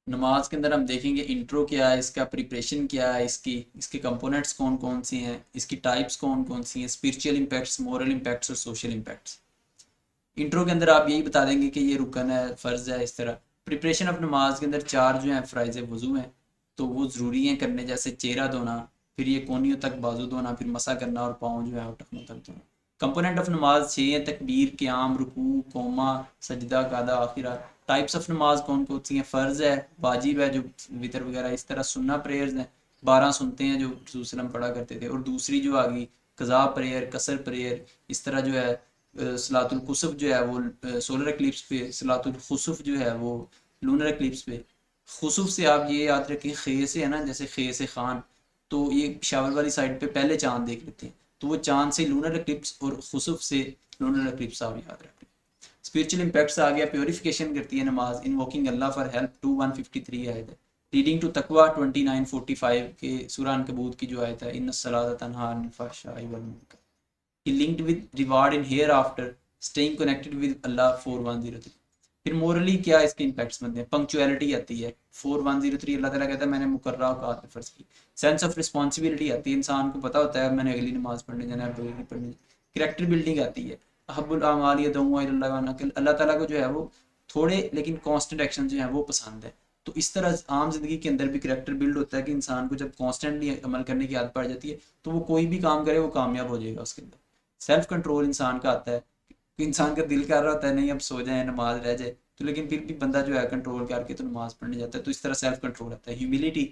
نماز کے اندر ہم دیکھیں گے انٹرو کیا ہے، اس کا پریپریشن کیا ہے، اس کے کمپوننٹس کون کون سی ہیں، اس کی ٹائپس کون کون سی ہیں، اسپرچل امپیکٹس، مورل امپیکٹس اور سوشل امپیکٹس۔ انٹرو کے اندر آپ یہی بتا دیں گے کہ یہ رکن ہے، فرض ہے، اس طرح۔ پریپریشن آف نماز کے اندر 4 جو ہیں فرائض وضو ہیں، تو وہ ضروری ہیں کرنے، جیسے چہرہ دھونا، پھر یہ کونیوں تک بازو دھونا، پھر مسح کرنا، اور پاؤں جو ہے وہ ٹخنوں تک دھونا۔ کمپوننٹ آف نماز 6 ہیں: تکبیر، قیام، رکوع، قوما، سجدہ، قعدہ، آخرہ۔ ٹائپس آف نماز کون کون سی ہیں؟ فرض ہے، واجب ہے جو وطر وغیرہ اس طرح، سنہ پریئرز ہیں، 12 سنتے ہیں جو رسول صلی اللہ علیہ وسلم پڑھا کرتے تھے، اور دوسری جو آ گئی قضاء پریئر، قصر پریئر، اس طرح جو ہے صلاۃ القصف جو ہے وہ سولر اکلپس پہ، صلاۃ الخسف جو ہے وہ لونر اکلپس پہ۔ خسف سے آپ یہ یاد رکھیں، خے سے ہے نا، جیسے خے سے خان، تو یہ پشاور والی سائڈ پہ پہلے چاند دیکھ لیتے ہیں، تو وہ چاند سے لونر اکلپس، اور خسف سے لونر اکلپس آپ یاد رکھیں۔ اسپرچل امپیکٹس آ گیا، پیوریفیکیشن کرتی ہے نماز، انووکنگ اللہ فار ہیلپ 2153 آیت ہے، لیڈنگ ٹو تقوی 2945 کے سورہ عنکبوت کی جو آیت ہے، ان الصلاۃ تنہی عن الفحشاء والمنکر۔ He linked with reward in hereafter, staying connected with Allah 4103۔ پھر مورلی کیا اس کے امپیکٹس بنتے ہیں؟ پنکچویلٹی آتی ہے 4103، اللہ تعالیٰ کہتا ہے میں نے مقررہ اوقات میں فرض کی۔ سینس آف رسپانسبلٹی آتی ہے، انسان کو پتہ ہوتا ہے میں نے اگلی نماز پڑھنے جانا ہے، اگلی پڑھنے جانا ہے۔ کریکٹر بلڈنگ آتی ہے، احب الاعمال یدعو الی اللہ عنہ، اللہ تعالیٰ کو جو ہے وہ تھوڑے لیکن کانسٹنٹ ایکشن جو ہیں وہ پسند ہے۔ تو اس طرح عام زندگی کے اندر بھی کریکٹر بلڈ ہوتا ہے کہ انسان کو جب کانسٹنٹلی عمل کرنے کی عادت پڑ جاتی ہے تو وہ کوئی بھی کام کرے وہ کامیاب ہو جائے گا اس کے اندر۔ سیلف کنٹرول انسان کا آتا ہے کہ انسان کا دل کر رہا ہوتا ہے نہیں اب سو جائیں نماز رہ جائے، تو لیکن پھر بھی بندہ جو ہے کنٹرول کر کے تو نماز پڑھنے جاتا ہے، تو اس طرح سیلف کنٹرول آتا ہے۔ ہیوملٹی،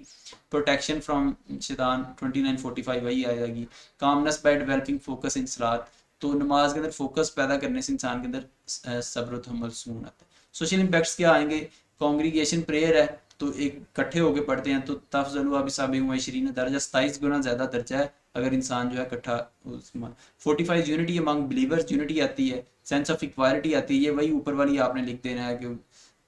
پروٹیکشن فرام شیطان 2945 وہی آئے گی۔ کامنس بائی ڈیولپنگ فوکس ان صلاۃ، تو نماز کے اندر فوکس پیدا کرنے سے انسان کے اندر صبر و تحمل سکون آتا ہے۔ سوشل امپیکٹس کیا آئیں گے؟ کانگریگیشن پریئر ہے تو ایک اکٹھے ہو کے پڑھتے ہیں تو تفضل ب27 درجہ، 27 گنا زیادہ درجہ ہے اگر انسان جو ہے اکٹھا۔ 45 یونٹی امنگ بلیورز، یونٹی آتی ہے۔ سینس آف اکوالٹی آتی ہے، یہ وہی اوپر والی آپ نے لکھ دینا ہے کہ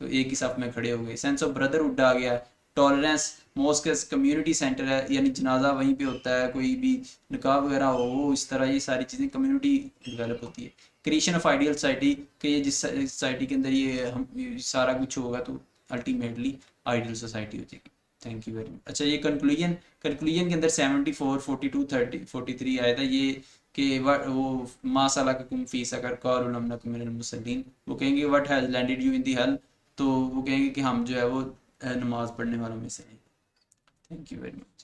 ایک ہی صف میں کھڑے ہو گئے۔ سینس آف بردرہڈ آ گیا۔ ٹالرنس، موسکس کمیونٹی سینٹر ہے، یعنی جنازہ وہیں پہ ہوتا ہے، کوئی بھی نکاح وغیرہ ہو وہ اس طرح، یہ ساری چیزیں کمیونٹی ڈیولپ ہوتی ہے۔ کریشن آف آئیڈیل سوسائٹی، کہ یہ جس سوسائٹی کے اندر یہ ہم سارا کچھ ہوگا تو الٹیمیٹلی آئیڈیل سوسائٹی ہو جائے گی۔ Thank you very much. اچھا یہ کنکلوژن کے اندر 74 42 30 43 آیا تھا یہ کہ وہ ما سلککم فی سقر قالوا لم نک من المصلین، وہ کہیں گے what has landed you in the hell, تو وہ کہیں گے کہ ہم جو ہے وہ نماز پڑھنے والوں میں سے ہیں۔ Thank you very much.